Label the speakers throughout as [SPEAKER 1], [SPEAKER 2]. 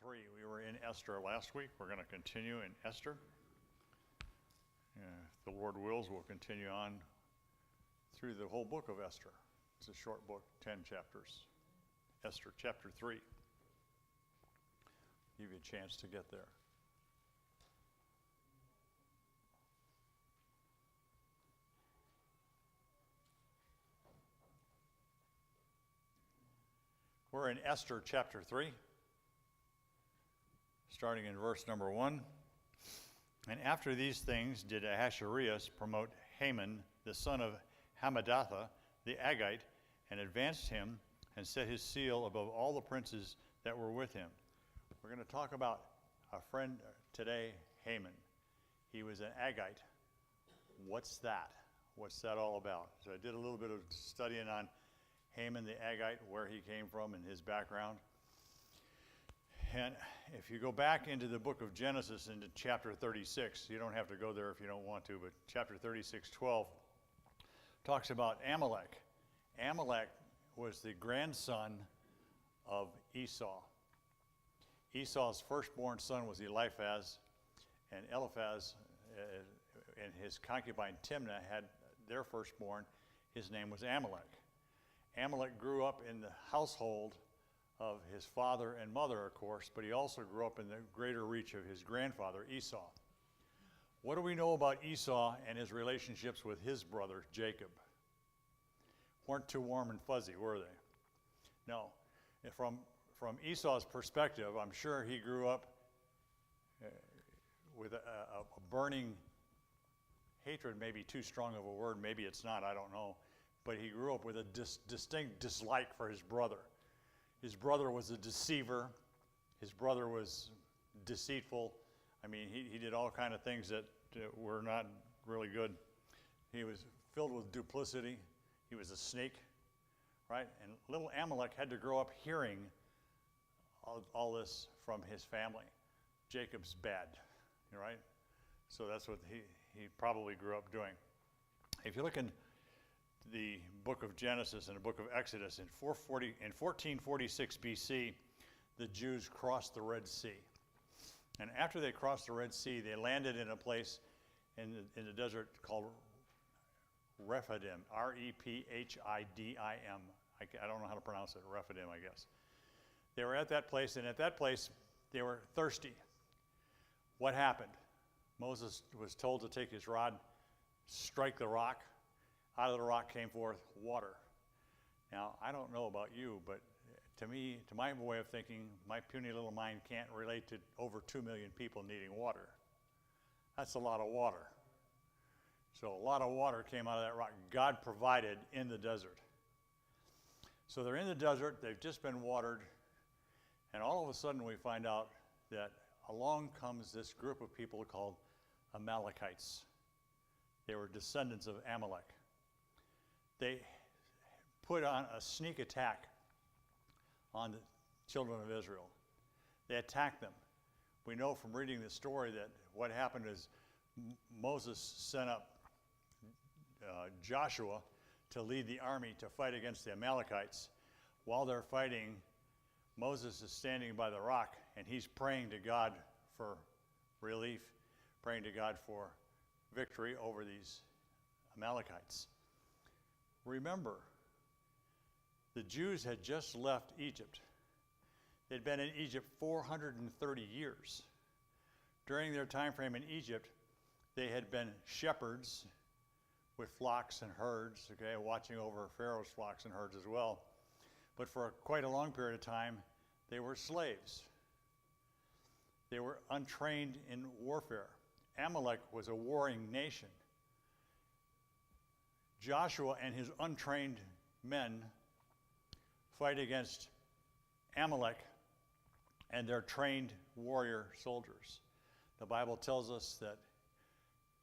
[SPEAKER 1] 3. We were in Esther last week. We're going to continue in Esther. If the Lord wills, we'll continue on through the whole book of Esther. It's a short book, 10 chapters. Esther chapter 3. Give you a chance to get there. We're in Esther chapter 3, starting in verse number 1. And after these things did Ahasuerus promote Haman, the son of Hammedatha, the Agagite, and advanced him and set his seal above all the princes that were with him. We're going to talk about a friend today, Haman. He was an Agagite. What's that? What's that all about? So I did a little bit of studying on Haman the Agagite, where he came from and his background. And if you go back into the book of Genesis, into chapter 36, you don't have to go there if you don't want to, but chapter 36:12 talks about Amalek. Amalek was the grandson of Esau. Esau's firstborn son was Eliphaz, and Eliphaz and his concubine Timnah had their firstborn. His name was Amalek. Amalek grew up in the household of his father and mother, of course, but he also grew up in the greater reach of his grandfather, Esau. What do we know about Esau and his relationships with his brother, Jacob? Weren't too warm and fuzzy, were they? No. And from Esau's perspective, I'm sure he grew up with a burning hatred, maybe too strong of a word, maybe it's not, I don't know. But he grew up with a distinct dislike for his brother. His brother was a deceiver. His brother was deceitful. I mean, he did all kind of things that were not really good. He was filled with duplicity. He was a snake, right? And little Amalek had to grow up hearing all this from his family. Jacob's bad, right? So that's what he probably grew up doing. If you look in the book of Genesis and the book of Exodus, in 1446 BC, the Jews crossed the Red Sea. And after they crossed the Red Sea, they landed in a place in the desert called Rephidim, R-E-P-H-I-D-I-M. I don't know how to pronounce it, Rephidim, I guess. They were at that place, and at that place, they were thirsty. What happened? Moses was told to take his rod, strike the rock. Out of the rock came forth water. Now, I don't know about you, but to me, to my way of thinking, my puny little mind can't relate to over 2 million people needing water. That's a lot of water. So a lot of water came out of that rock. God provided in the desert. So they're in the desert, they've just been watered, and all of a sudden we find out that along comes this group of people called Amalekites. They were descendants of Amalek. They put on a sneak attack on the children of Israel. They attacked them. We know from reading the story that what happened is Moses sent up Joshua to lead the army to fight against the Amalekites. While they're fighting, Moses is standing by the rock, and he's praying to God for relief, praying to God for victory over these Amalekites. Remember, the Jews had just left Egypt. They'd been in Egypt 430 years. During their time frame in Egypt, they had been shepherds with flocks and herds, okay, watching over Pharaoh's flocks and herds as well. But for quite a long period of time, they were slaves. They were untrained in warfare. Amalek was a warring nation. Joshua and his untrained men fight against Amalek and their trained warrior soldiers. The Bible tells us that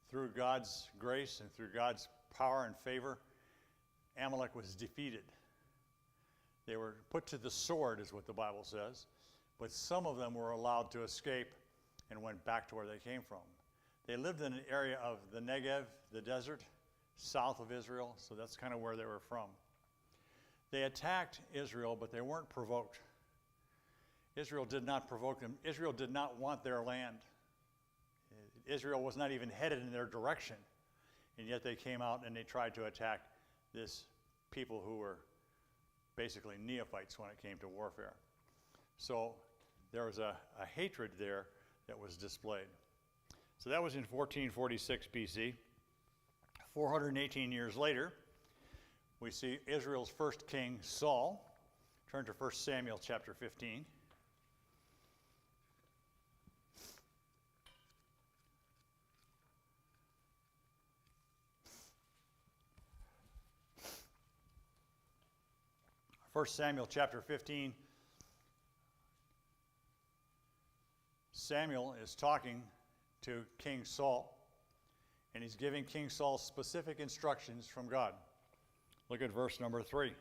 [SPEAKER 1] through God's grace and through God's power and favor, Amalek was defeated. They were put to the sword, is what the Bible says, but some of them were allowed to escape and went back to where they came from. They lived in an area of the Negev, the desert, south of Israel, so that's kind of where they were from. They attacked Israel, but they weren't provoked. Israel did not provoke them. Israel did not want their land. Israel was not even headed in their direction. And yet they came out and they tried to attack this people who were basically neophytes when it came to warfare. So there was a hatred there that was displayed. So that was in 1446 BC. 418 years later, we see Israel's first king, Saul. Turn to 1 Samuel chapter 15. First Samuel chapter 15. Samuel is talking to King Saul, and he's giving King Saul specific instructions from God. Look at verse number 3.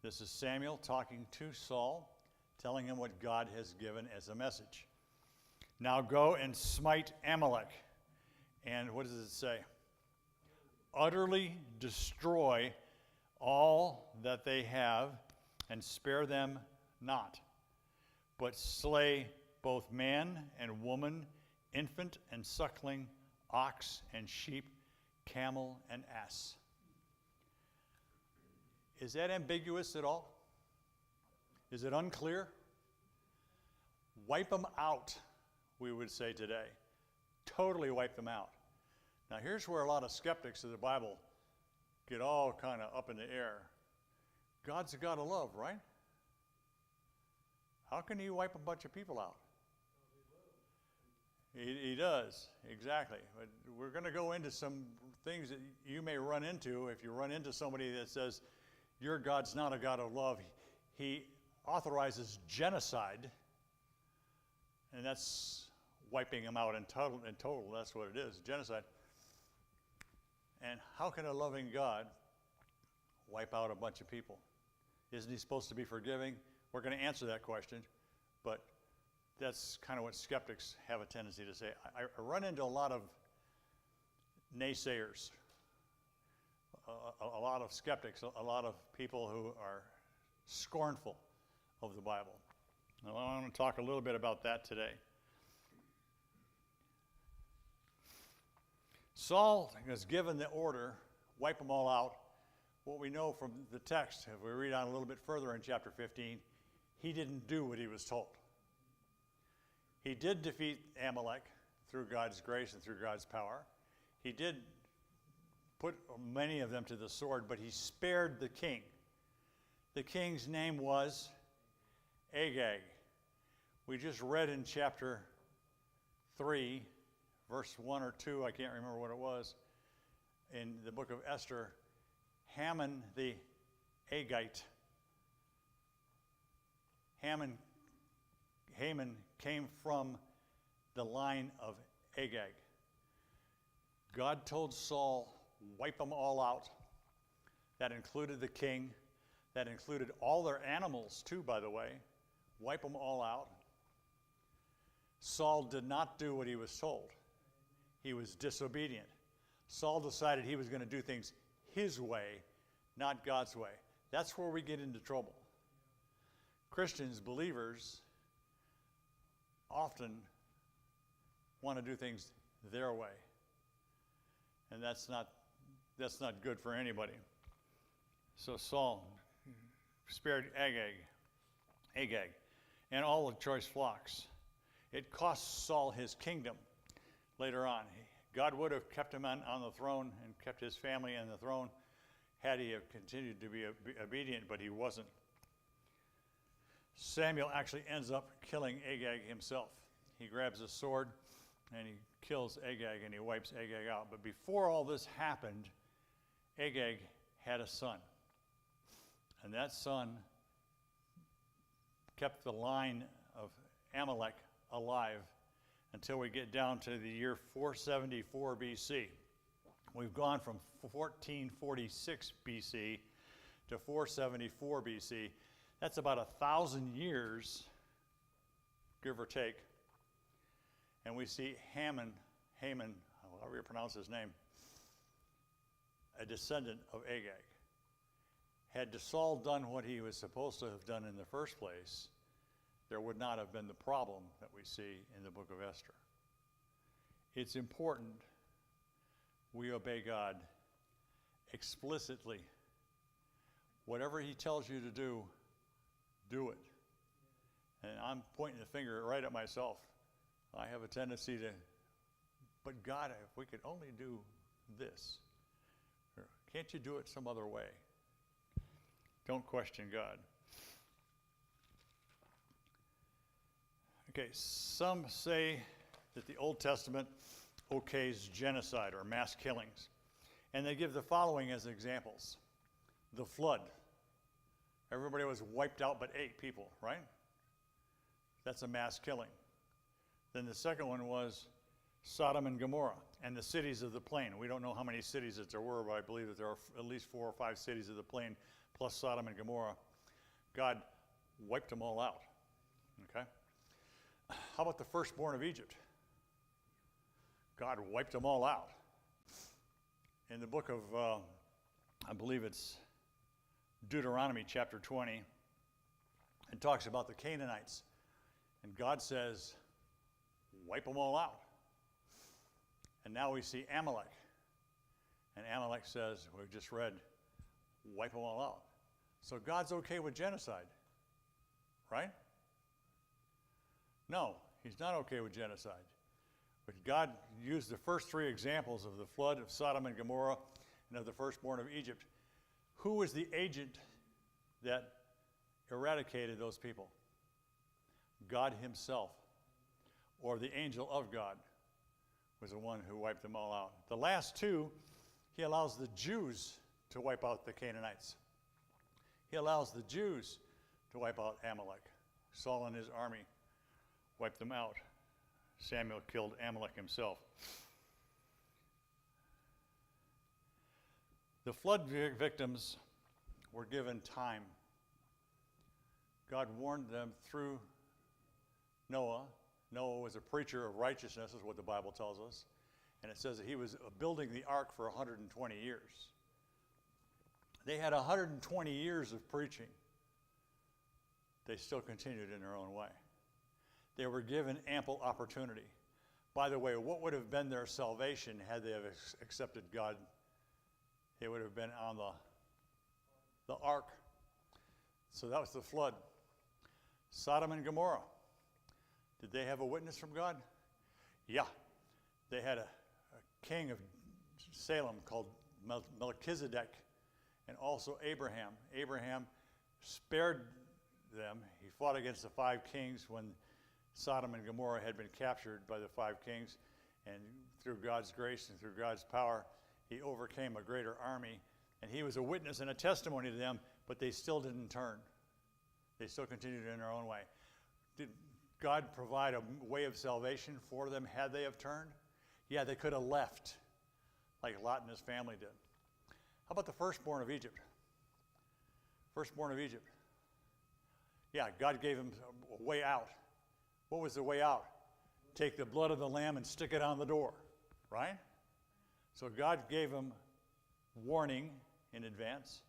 [SPEAKER 1] This is Samuel talking to Saul, telling him what God has given as a message. Now go and smite Amalek. And what does it say? Utterly destroy all that they have, and spare them not, but slay both man and woman, infant and suckling, ox and sheep, camel and ass. Is that ambiguous at all? Is it unclear? Wipe them out, we would say today. Totally wipe them out. Now here's where a lot of skeptics of the Bible get all kind of up in the air. God's a God of love, right? How can he wipe a bunch of people out? He does, exactly. But we're going to go into some things that you may run into if you run into somebody that says, your God's not a God of love. He authorizes genocide, and that's wiping them out in total. That's what it is, genocide. And how can a loving God wipe out a bunch of people? Isn't he supposed to be forgiving? We're going to answer that question, but that's kind of what skeptics have a tendency to say. I run into a lot of naysayers, a lot of skeptics, a lot of people who are scornful of the Bible. Now, I want to talk a little bit about that today. Saul was given the order, wipe them all out. What we know from the text, if we read on a little bit further in chapter 15, he didn't do what he was told. He did defeat Amalek through God's grace and through God's power. He did put many of them to the sword, but he spared the king. The king's name was Agag. We just read in chapter 3, verse 1 or 2, I can't remember what it was, in the book of Esther, Haman the Agagite. Haman came from the line of Agag. God told Saul, wipe them all out. That included the king. That included all their animals too, by the way. Wipe them all out. Saul did not do what he was told. He was disobedient. Saul decided he was going to do things his way, not God's way. That's where we get into trouble. Christians, believers, often want to do things their way. And that's not good for anybody. So Saul spared Agag, and all the choice flocks. It cost Saul his kingdom later on. God would have kept him on the throne and kept his family on the throne had he have continued to be obedient, but he wasn't. Samuel actually ends up killing Agag himself. He grabs a sword and he kills Agag and he wipes Agag out. But before all this happened, Agag had a son. And that son kept the line of Amalek alive until we get down to the year 474 BC. We've gone from 1446 BC to 474 BC. That's about 1,000 years, give or take. And we see Haman, however you pronounce his name, a descendant of Agag. Had Saul done what he was supposed to have done in the first place, there would not have been the problem that we see in the book of Esther. It's important we obey God explicitly. Whatever he tells you to do, do it. And I'm pointing the finger right at myself. I have a tendency to, but God, if we could only do this, or can't you do it some other way? Don't question God. Okay, some say that the Old Testament okays genocide or mass killings. And they give the following as examples. The flood. Everybody was wiped out but 8 people, right? That's a mass killing. Then the second one was Sodom and Gomorrah and the cities of the plain. We don't know how many cities that there were, but I believe that there are at least 4 or 5 cities of the plain plus Sodom and Gomorrah. God wiped them all out, okay? How about the firstborn of Egypt? God wiped them all out. In the book of, I believe it's Deuteronomy chapter 20, it talks about the Canaanites. And God says, wipe them all out. And now we see Amalek. And Amalek says, we've just read, wipe them all out. So God's okay with genocide, right? No, he's not okay with genocide. But God used the first 3 examples of the flood of Sodom and Gomorrah and of the firstborn of Egypt. Who was the agent that eradicated those people? God himself, or the angel of God, was the one who wiped them all out. The last 2, he allows the Jews to wipe out the Canaanites. He allows the Jews to wipe out Amalek. Saul and his army wiped them out. Samuel killed Amalek himself. The flood victims were given time. God warned them through Noah. Noah was a preacher of righteousness, is what the Bible tells us. And it says that he was building the ark for 120 years. They had 120 years of preaching. They still continued in their own way. They were given ample opportunity. By the way, what would have been their salvation had they have accepted God? They would have been on the ark. So that was the flood. Sodom and Gomorrah. Did they have a witness from God? Yeah. They had a king of Salem called Melchizedek, and also Abraham. Abraham spared them. He fought against the 5 kings when Sodom and Gomorrah had been captured by the 5 kings, and through God's grace and through God's power, he overcame a greater army, and he was a witness and a testimony to them, but they still didn't turn. They still continued in their own way. Did God provide a way of salvation for them had they have turned? Yeah, they could have left, like Lot and his family did. How about the firstborn of Egypt? Firstborn of Egypt. Yeah, God gave him a way out. What was the way out? Take the blood of the lamb and stick it on the door, right? So God gave him warning in advance.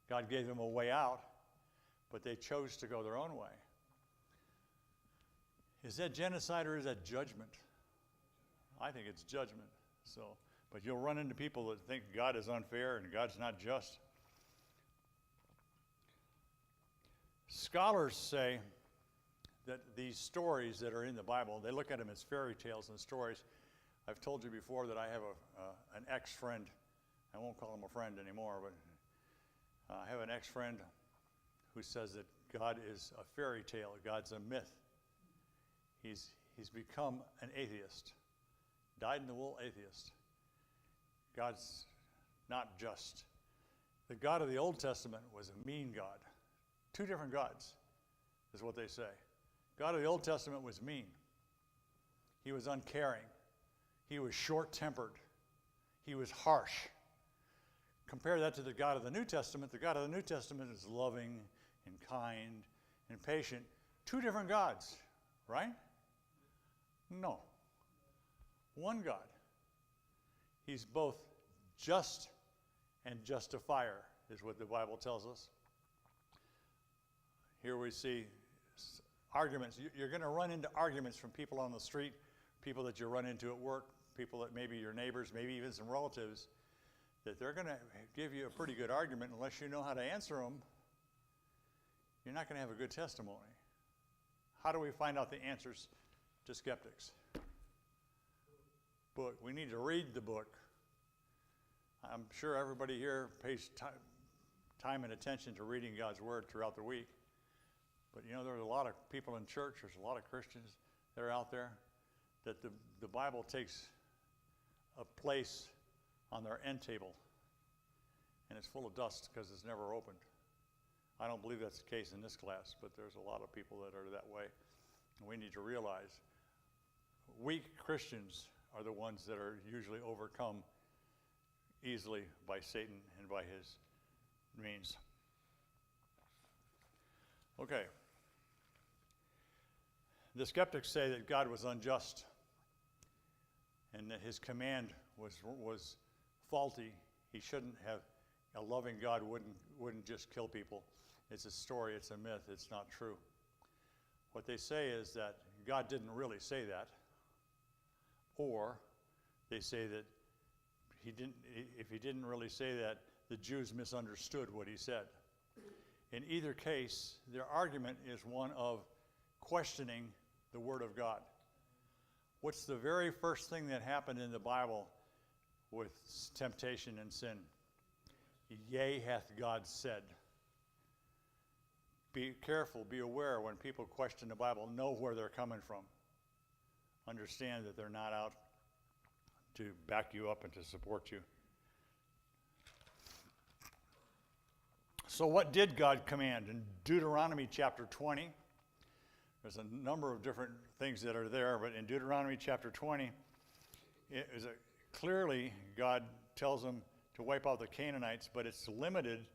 [SPEAKER 1] God gave them a way out, but they chose to go their own way. Is that genocide or is that judgment? I think it's judgment. So, but you'll run into people that think God is unfair and God's not just. Scholars say that these stories that are in the Bible, they look at them as fairy tales and stories. I've told you before that I have an ex-friend. I won't call him a friend anymore, but I have an ex-friend who says that God is a fairy tale. God's a myth. He's become an atheist, dyed-in-the-wool atheist. God's not just. The God of the Old Testament was a mean God. 2 different gods is what they say. God of the Old Testament was mean. He was uncaring. He was short-tempered. He was harsh. Compare that to the God of the New Testament. The God of the New Testament is loving and kind and patient. 2 different gods, right? No. One God. He's both just and justifier, is what the Bible tells us. Here we see arguments. You're going to run into arguments from people on the street, people that you run into at work, people that maybe your neighbors, maybe even some relatives, that they're going to give you a pretty good argument. Unless you know how to answer them, you're not going to have a good testimony. How do we find out the answers to skeptics? Book. We need to read the book. I'm sure everybody here pays time and attention to reading God's Word throughout the week. But you know, there's a lot of people in church, there's a lot of Christians that are out there, that the Bible takes a place on their end table, and it's full of dust because it's never opened. I don't believe that's the case in this class, but there's a lot of people that are that way. And we need to realize weak Christians are the ones that are usually overcome easily by Satan and by his means. Okay. The skeptics say that God was unjust and that his command was faulty. He shouldn't have. A loving God wouldn't just kill people. It's a story, it's a myth, it's not true. What they say is that God didn't really say that, or they say that if he didn't really say that, the Jews misunderstood what he said. In either case, their argument is one of questioning the Word of God. What's the very first thing that happened in the Bible with temptation and sin? Yea, hath God said. Be careful, be aware when people question the Bible, know where they're coming from. Understand that they're not out to back you up and to support you. So what did God command? In Deuteronomy chapter 20, there's a number of different things that are there, but in Deuteronomy chapter 20, clearly God tells them to wipe out the Canaanites, but it's limited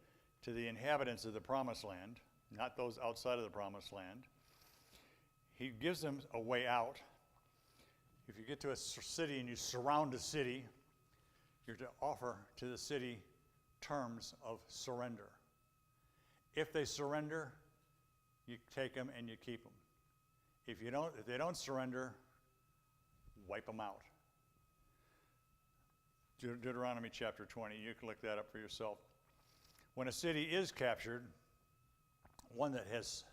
[SPEAKER 1] to the inhabitants of the promised land, not those outside of the promised land. He gives them a way out. If you get to a city and you surround a city, you're to offer to the city terms of surrender. If they surrender, you take them and you keep them. If they don't surrender, wipe them out. Deuteronomy chapter 20, you can look that up for yourself. When a city is captured, one that has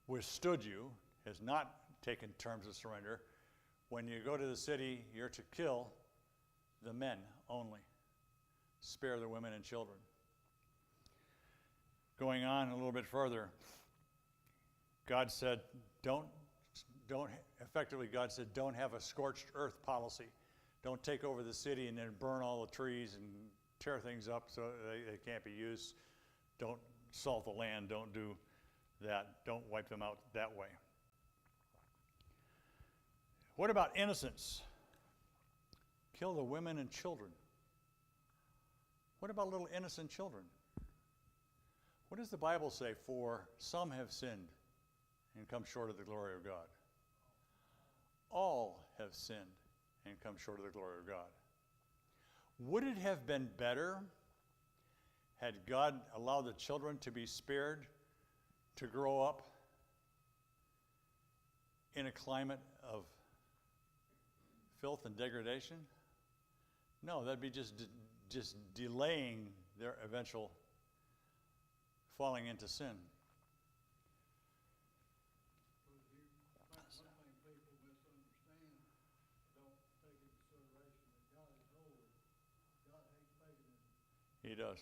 [SPEAKER 1] withstood you, has not taken terms of surrender, when you go to the city, you're to kill the men only. Spare the women and children. Going on a little bit further, God said, don't have a scorched earth policy. Don't take over the city and then burn all the trees and tear things up so they can't be used. Don't salt the land. Don't do that. Don't wipe them out that way. What about innocents? Kill the women and children. What about little innocent children? What does the Bible say? For some have sinned and come short of the glory of God. All have sinned and come short of the glory of God. Would it have been better had God allowed the children to be spared to grow up in a climate of filth and degradation? No, that'd be just delaying their eventual falling into sin. He does.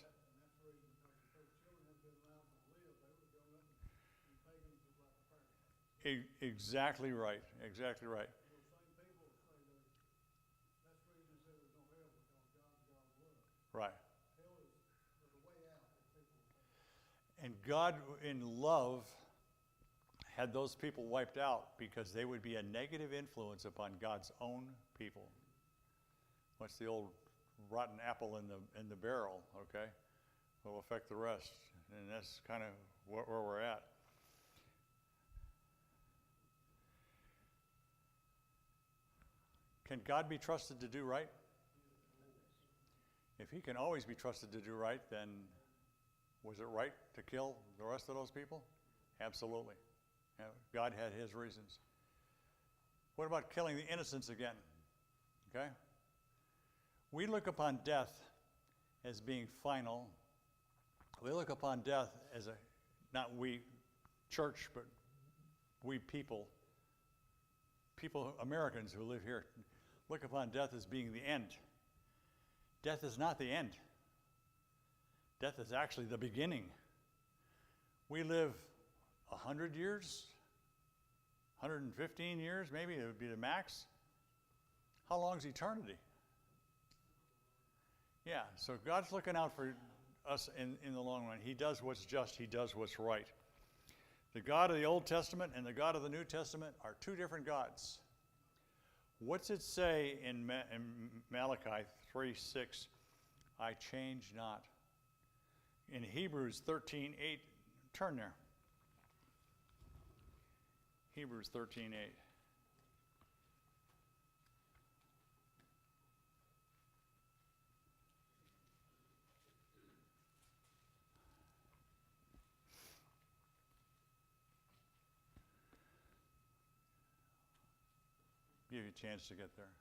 [SPEAKER 1] Exactly right. Exactly right. Right. And God, in love, had those people wiped out because they would be a negative influence upon God's own people. What's the old rotten apple in the barrel, okay? Will affect the rest. And that's kind of where we're at. Can God be trusted to do right? If he can always be trusted to do right, then was it right to kill the rest of those people? Absolutely. God had his reasons. What about killing the innocents again? Okay? We look upon death as being final. We look upon death as not we church, but we people, Americans who live here, look upon death as being the end. Death is not the end. Death is actually the beginning. We live 100 years, 115 years, maybe it would be the max. How long is eternity? Yeah, so God's looking out for us in the long run. He does what's just. He does what's right. The God of the Old Testament and the God of the New Testament are two different gods. What's it say in Malachi 3:6? I change not. In Hebrews 13:8, turn there. Hebrews 13:8. Give you a chance to get there.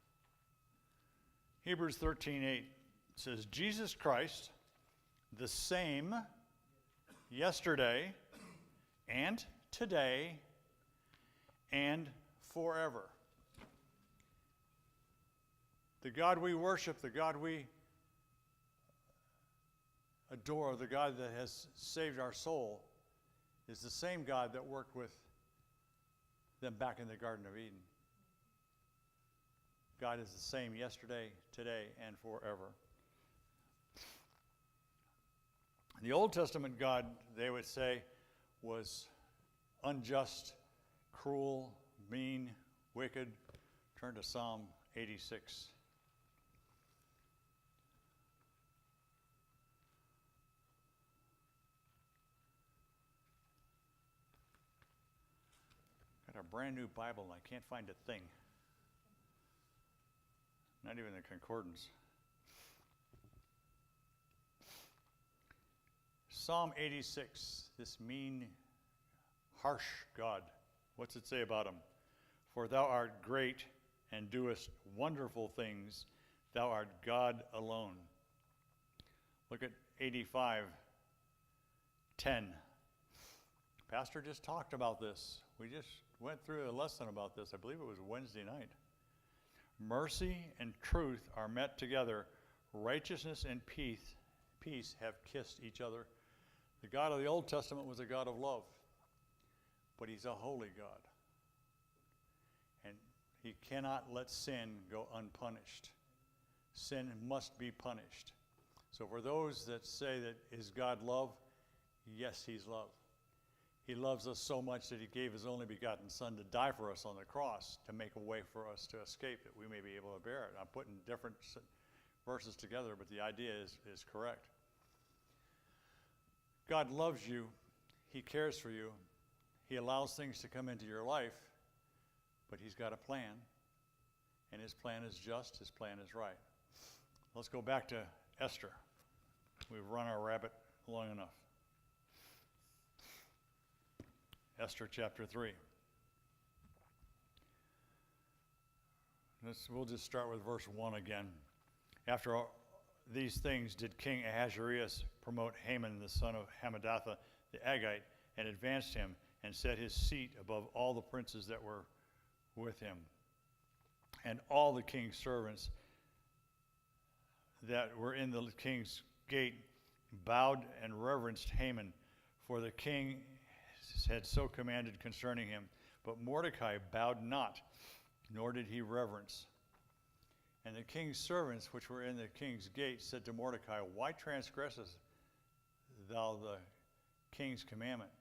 [SPEAKER 1] Hebrews 13:8 says, Jesus Christ, the same yesterday and today and forever. The God we worship, the God we adore, the God that has saved our soul, is the same God that worked with them back in the Garden of Eden. God is the same yesterday, today, and forever. The Old Testament God, they would say, was unjust, cruel, mean, wicked. Turn to Psalm 86. Got a brand new Bible and I can't find a thing. Not even the concordance. Psalm 86, this mean, harsh God. What's it say about him? For thou art great and doest wonderful things. Thou art God alone. Look at 85:10. Pastor just talked about this. We just went through a lesson about this. I believe it was Wednesday night. Mercy and truth are met together. Righteousness and peace have kissed each other. The God of the Old Testament was a God of love, but he's a holy God. And he cannot let sin go unpunished. Sin must be punished. So for those that say that is God love, yes, he's love. He loves us so much that he gave his only begotten Son to die for us on the cross to make a way for us to escape it. We may be able to bear it. I'm putting different verses together, but the idea is correct. God loves you. He cares for you. He allows things to come into your life, but he's got a plan, and his plan is just. His plan is right. Let's go back to Esther. We've run our rabbit long enough. Esther chapter 3. We'll just start with verse 1 again. After all these things did King Ahasuerus promote Haman the son of Hammedatha the Agagite, and advanced him, and set his seat above all the princes that were with him. And all the king's servants that were in the king's gate bowed and reverenced Haman, for the king had so commanded concerning him. But Mordecai bowed not, nor did he reverence. And the king's servants, which were in the king's gate, said to Mordecai, Why transgressest thou the king's commandment?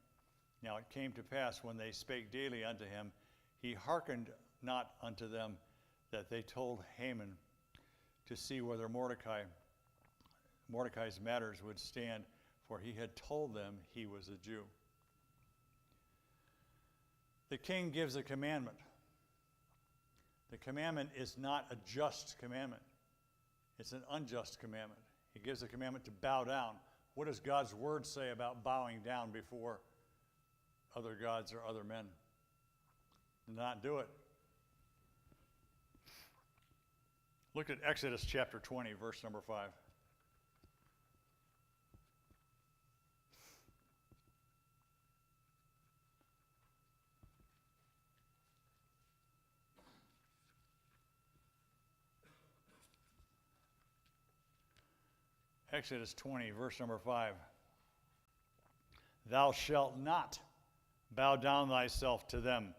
[SPEAKER 1] Now it came to pass, when they spake daily unto him, he hearkened not unto them, that they told Haman to see whether Mordecai's matters would stand, for he had told them he was a Jew. The king gives a commandment. The commandment is not a just commandment. It's an unjust commandment. He gives a commandment to bow down. What does God's word say about bowing down before other gods or other men? did not do it. Look at Exodus chapter 20, verse number 5. Exodus 20, verse number 5. Thou shalt not bow down thyself to them,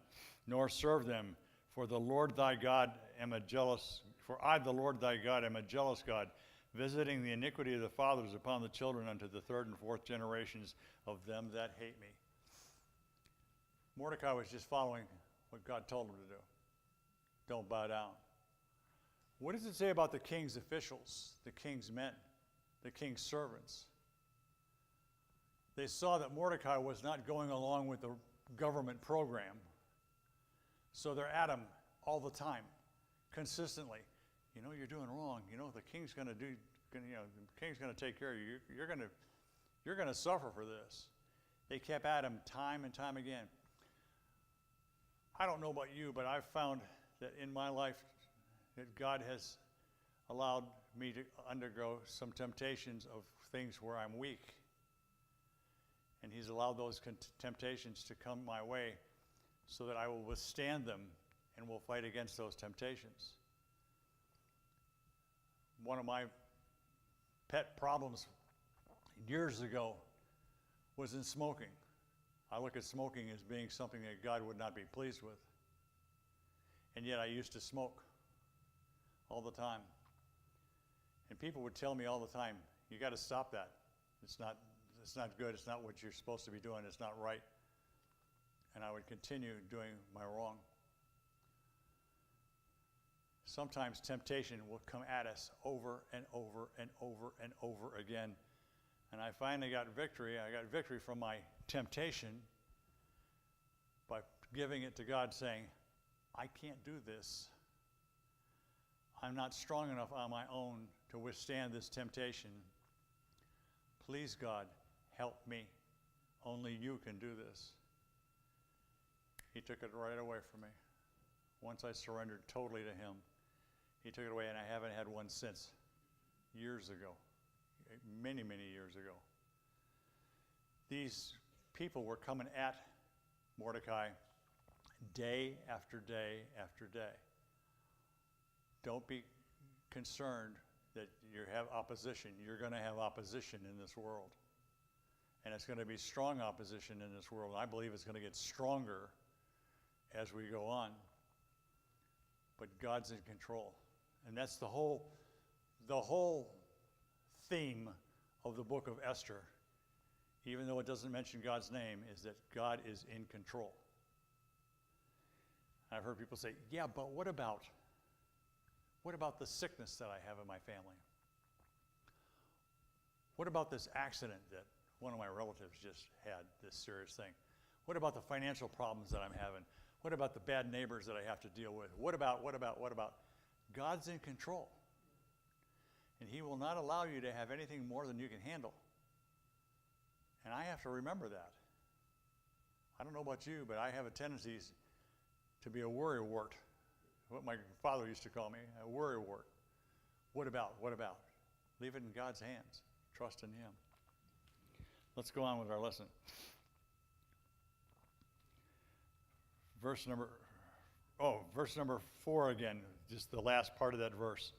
[SPEAKER 1] nor serve them, for the Lord thy God am a jealous, for I, the Lord thy God, am a jealous God, visiting the iniquity of the fathers upon the children unto the third and fourth generations of them that hate me. Mordecai was just following what God told him to do. Don't bow down. What does it say about the king's officials, the king's men, the king's servants? They saw that Mordecai was not going along with the government program. So they're at him all the time, consistently. You know, you're doing wrong. You know, the king's going to do, the king's going to take care of you. You're going to suffer for this. They kept at him time and time again. I don't know about you, but I've found that in my life that God has allowed me to undergo some temptations of things where I'm weak. And he's allowed those temptations to come my way so that I will withstand them and will fight against those temptations. One of my pet problems years ago was in smoking. I look at smoking as being something that God would not be pleased with. And yet I used to smoke all the time. And people would tell me all the time, you got to stop that. It's not good. It's not what you're supposed to be doing. It's not right. And I would continue doing my wrong. Sometimes temptation will come at us over and over and over and over again. And I finally got victory. I got victory from my temptation by giving it to God, saying, I can't do this. I'm not strong enough on my own to withstand this temptation. Please, God, help me. Only you can do this. He took it right away from me. Once I surrendered totally to him, he took it away, and I haven't had one since. Years ago. Many, many years ago. These people were coming at Mordecai day after day after day. Don't be concerned that you have opposition. You're going to have opposition in this world. And it's going to be strong opposition in this world. I believe it's going to get stronger as we go on. But God's in control. And that's the whole theme of the book of Esther, even though it doesn't mention God's name, is that God is in control. I've heard people say, yeah, but what about the sickness that I have in my family? What about this accident that one of my relatives just had, this serious thing? What about the financial problems that I'm having? What about the bad neighbors that I have to deal with? What about? God's in control. And he will not allow you to have anything more than you can handle. And I have to remember that. I don't know about you, but I have a tendency to be a worrywart. What my father used to call me, a worrywart. What about? Leave it in God's hands. Trust in him. Let's go on with our lesson. Verse number 4 again, just the last part of that verse.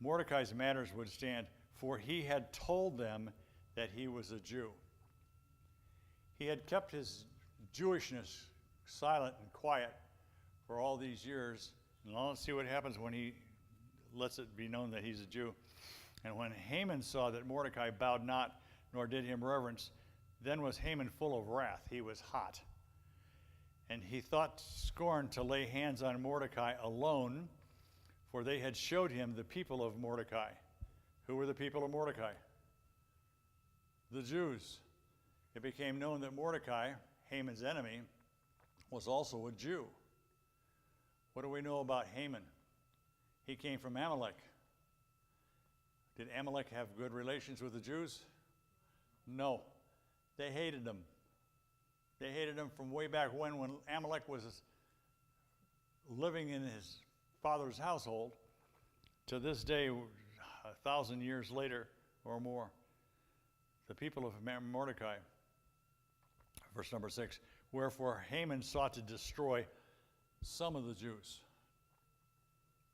[SPEAKER 1] Mordecai's matters would stand, for he had told them that he was a Jew. He had kept his Jewishness silent and quiet for all these years. And let's see what happens when he lets it be known that he's a Jew. And when Haman saw that Mordecai bowed not, nor did him reverence, then was Haman full of wrath. He was hot. And he thought scorn to lay hands on Mordecai alone, for they had showed him the people of Mordecai. Who were the people of Mordecai? The Jews. It became known that Mordecai, Haman's enemy, was also a Jew. What do we know about Haman? He came from Amalek. Did Amalek have good relations with the Jews? No. They hated them. They hated them from way back when Amalek was living in his father's household to this day, 1,000 years later or more. The people of Mordecai. Verse number 6, wherefore Haman sought to destroy some of the Jews.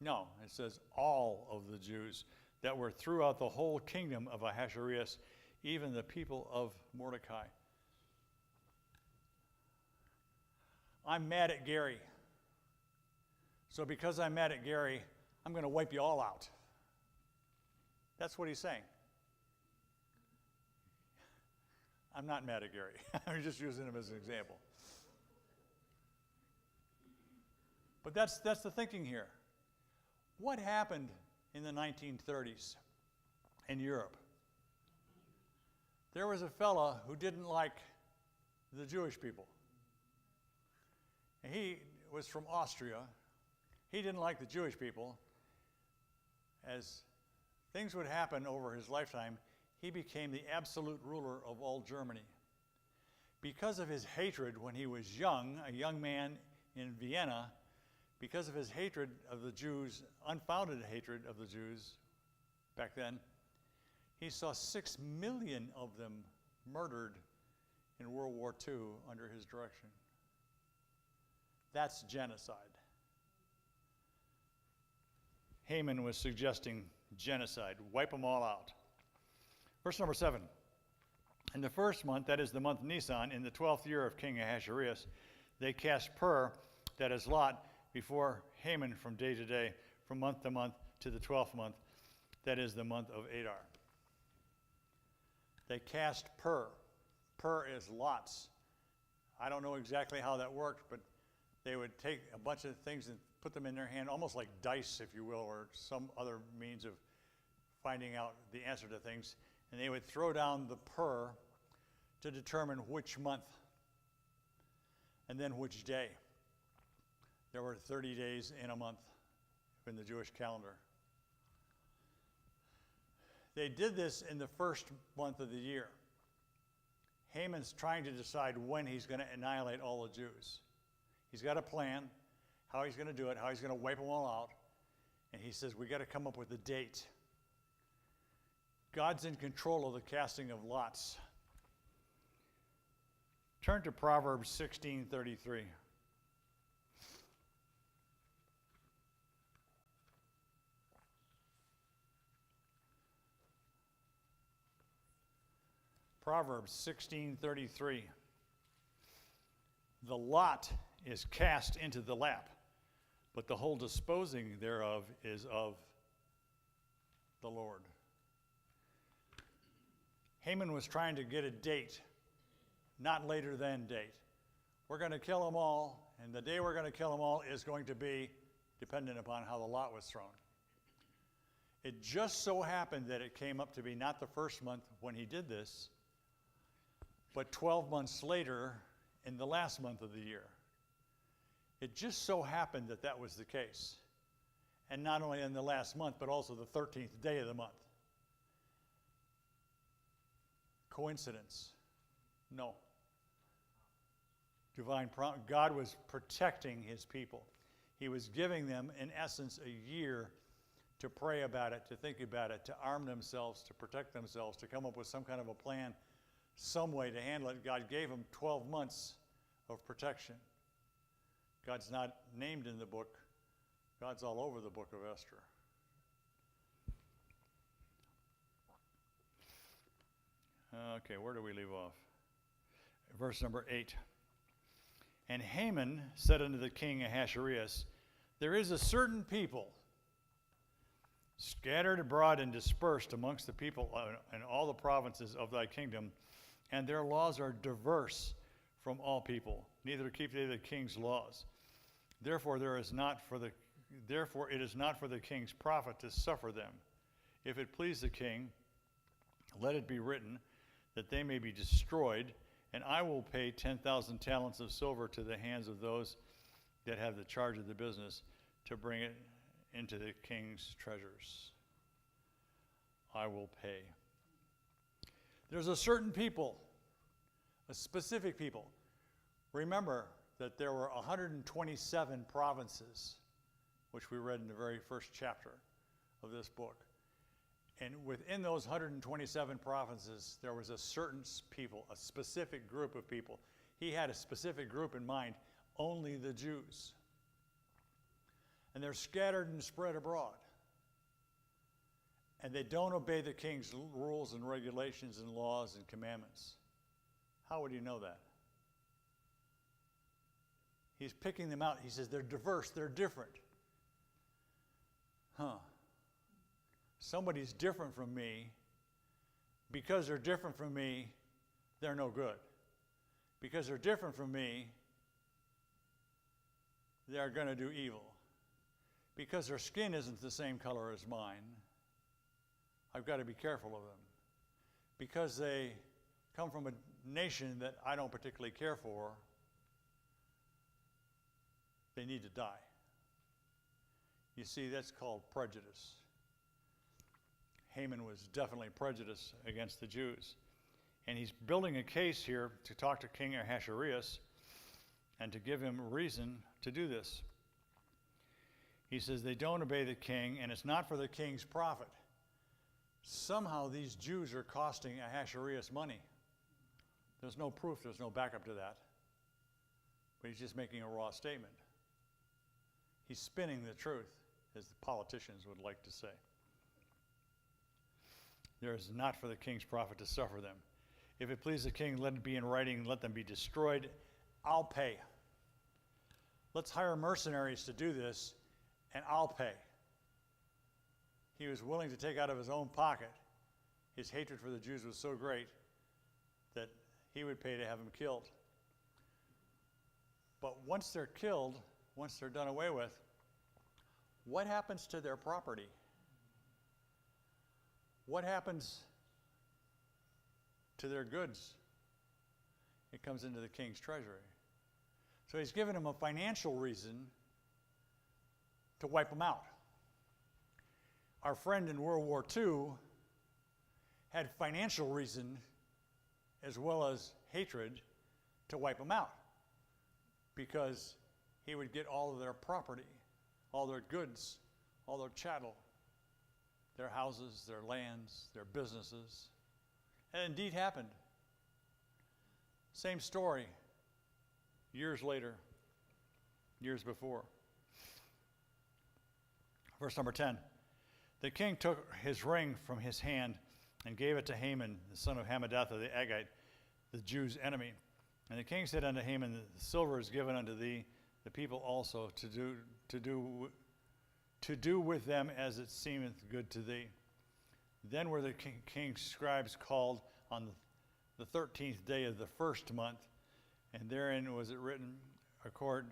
[SPEAKER 1] No, it says all of the Jews that were throughout the whole kingdom of Ahasuerus, even the people of Mordecai. I'm mad at Gary. So because I'm mad at Gary, I'm going to wipe you all out. That's what he's saying. I'm not mad at Gary. I'm just using him as an example. But that's the thinking here. What happened in the 1930s in Europe? There was a fella who didn't like the Jewish people. And he was from Austria. He didn't like the Jewish people. As things would happen over his lifetime, he became the absolute ruler of all Germany. Because of his hatred when he was young, a young man in Vienna, because of his hatred of the Jews, unfounded hatred of the Jews back then, he saw 6 million of them murdered in World War II under his direction. That's genocide. Haman was suggesting genocide. Wipe them all out. Verse number 7. In the first month, that is the month Nisan, in the 12th year of King Ahasuerus, they cast pur, that is lot, before Haman from day to day, from month to month, to the 12th month, that is the month of Adar. They cast pur. Pur is lots. I don't know exactly how that worked, but they would take a bunch of things and put them in their hand, almost like dice, if you will, or some other means of finding out the answer to things. And they would throw down the pur to determine which month and then which day. There were 30 days in a month in the Jewish calendar. They did this in the first month of the year. Haman's trying to decide when he's going to annihilate all the Jews. He's got a plan, how he's going to do it, how he's going to wipe them all out. And he says, we got to come up with a date. God's in control of the casting of lots. Turn to Proverbs 16:33. Proverbs 16:33. The lot is cast into the lap, but the whole disposing thereof is of the Lord. Haman was trying to get a date, not later than date. We're going to kill them all, and the day we're going to kill them all is going to be dependent upon how the lot was thrown. It just so happened that it came up to be not the first month when he did this, but 12 months later in the last month of the year. It just so happened that that was the case. And not only in the last month, but also the 13th day of the month. Coincidence? No. Divine promise. God was protecting his people. He was giving them, in essence, a year to pray about it, to think about it, to arm themselves, to protect themselves, to come up with some kind of a plan, some way to handle it. God gave them 12 months of protection. God's not named in the book. God's all over the book of Esther. Okay, where do we leave off? Verse number 8. And Haman said unto the king Ahasuerus, there is a certain people scattered abroad and dispersed amongst the people in all the provinces of thy kingdom, and their laws are diverse from all people, neither keep they the king's laws. Therefore it is not for the king's profit to suffer them. If it please the king, let it be written that they may be destroyed, and I will pay 10,000 talents of silver to the hands of those that have the charge of the business to bring it into the king's treasures. I will pay. There's a certain people, a specific people. Remember, that there were 127 provinces, which we read in the very first chapter of this book. And within those 127 provinces, there was a certain people, a specific group of people. He had a specific group in mind, only the Jews. And they're scattered and spread abroad. And they don't obey the king's rules and regulations and laws and commandments. How would you know that? He's picking them out. He says they're diverse, they're different. Somebody's different from me. Because they're different from me, they're no good. Because they're different from me, they're going to do evil. Because their skin isn't the same color as mine, I've got to be careful of them. Because they come from a nation that I don't particularly care for, they need to die. You see, that's called prejudice. Haman was definitely prejudiced against the Jews. And he's building a case here to talk to King Ahasuerus and to give him reason to do this. He says they don't obey the king, and it's not for the king's profit. Somehow these Jews are costing Ahasuerus money. There's no proof, there's no backup to that. But he's just making a raw statement. He's spinning the truth, as the politicians would like to say. There is not for the king's profit to suffer them. If it please the king, let it be in writing, let them be destroyed. I'll pay. Let's hire mercenaries to do this, and I'll pay. He was willing to take out of his own pocket. His hatred for the Jews was so great that he would pay to have them killed. But once they're killed, once they're done away with, what happens to their property? What happens to their goods? It comes into the king's treasury. So he's given them a financial reason to wipe them out. Our friend in World War II had financial reason as well as hatred to wipe them out, because he would get all of their property, all their goods, all their chattel, their houses, their lands, their businesses. And it indeed happened. Same story years later, years before. Verse number 10. The king took his ring from his hand and gave it to Haman, the son of Hammedatha the Agagite, the Jews' enemy. And the king said unto Haman, the silver is given unto thee, the people also, to do with them as it seemeth good to thee. Then were the king's scribes called on the 13th day of the first month, and therein was it written, accord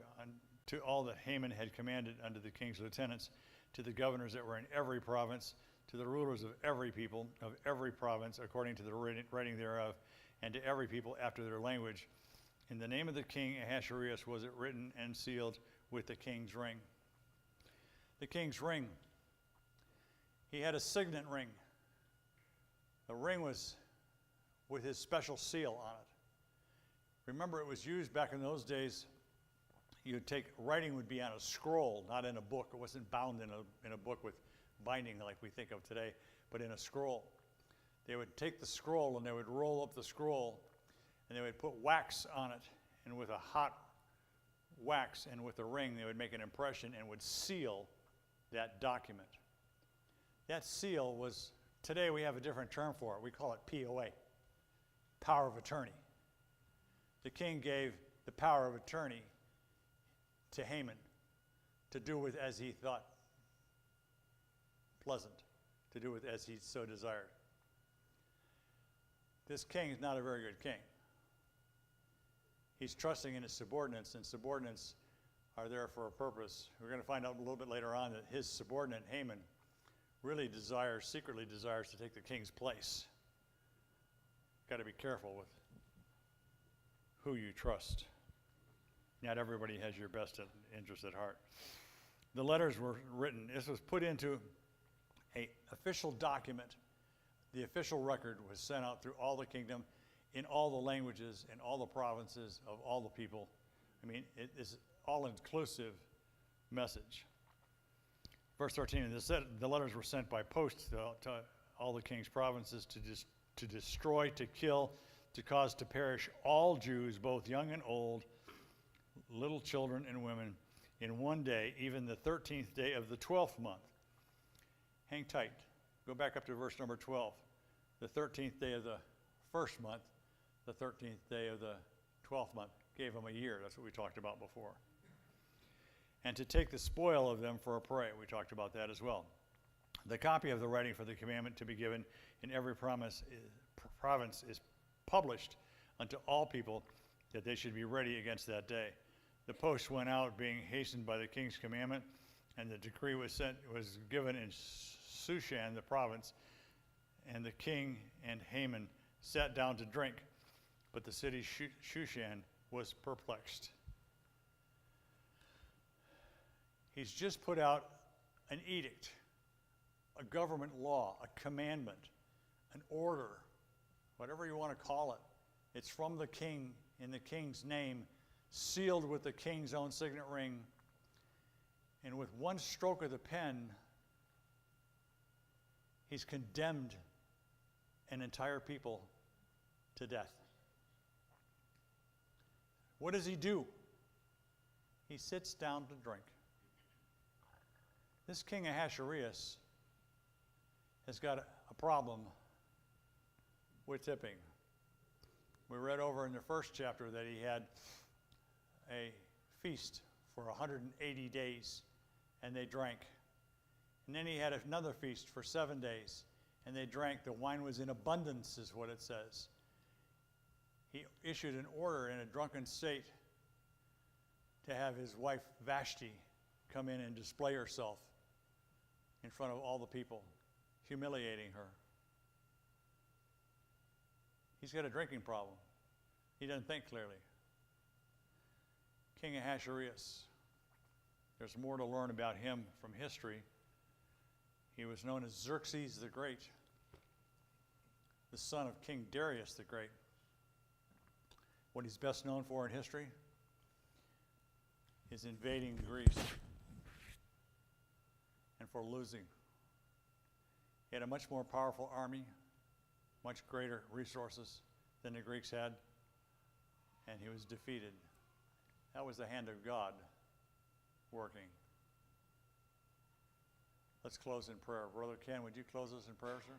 [SPEAKER 1] to all that Haman had commanded unto the king's lieutenants, to the governors that were in every province, to the rulers of every people, of every province, according to the writing thereof, and to every people after their language. In the name of the king Ahasuerus was it written and sealed with the king's ring. The king's ring. He had a signet ring. The ring was with his special seal on it. Remember, it was used back in those days. You'd take, writing would be on a scroll, not in a book. It wasn't bound in a book with binding like we think of today, but in a scroll. They would take the scroll and they would roll up the scroll and they would put wax on it, and with a hot wax and with a ring they would make an impression and would seal that document. That seal was, today we have a different term for it. We call it POA, power of attorney. The king gave the power of attorney to Haman to do with as he thought pleasant, to do with as he so desired. This king is not a very good king. He's trusting in his subordinates, and subordinates are there for a purpose. We're going to find out a little bit later on that his subordinate, Haman, really secretly desires to take the king's place. Got to be careful with who you trust. Not everybody has your best interest at heart. The letters were written. This was put into an official document. The official record was sent out through all the kingdom, in all the languages, in all the provinces of all the people, I mean, it is all-inclusive message. Verse 13, the letters were sent by post to all the king's provinces to destroy, to kill, to cause to perish all Jews, both young and old, little children and women, in one day, even the 13th day of the 12th month. Hang tight. Go back up to verse number 12. The 13th day of the first month, the 13th day of the 12th month. Gave them a year. That's what we talked about before. And to take the spoil of them for a prey. We talked about that as well. The copy of the writing for the commandment to be given in every province is published unto all people, that they should be ready against that day. The post went out, being hastened by the king's commandment, and the decree was given in Shushan, the province, and the king and Haman sat down to drink, but the city Shushan was perplexed. He's just put out an edict, a government law, a commandment, an order, whatever you want to call it. It's from the king, in the king's name, sealed with the king's own signet ring. And with one stroke of the pen, he's condemned an entire people to death. What does he do? He sits down to drink. This king Ahasuerus has got a problem with tipping. We read over in the first chapter that he had a feast for 180 days, and they drank. And then he had another feast for 7 days, and they drank. The wine was in abundance, is what it says. He issued an order in a drunken state to have his wife Vashti come in and display herself in front of all the people, humiliating her. He's got a drinking problem. He doesn't think clearly. King Ahasuerus. There's more to learn about him from history. He was known as Xerxes the Great, the son of King Darius the Great. What he's best known for in history is invading Greece and for losing. He had a much more powerful army, much greater resources than the Greeks had, and he was defeated. That was the hand of God working. Let's close in prayer. Brother Ken, would you close us in prayer, sir?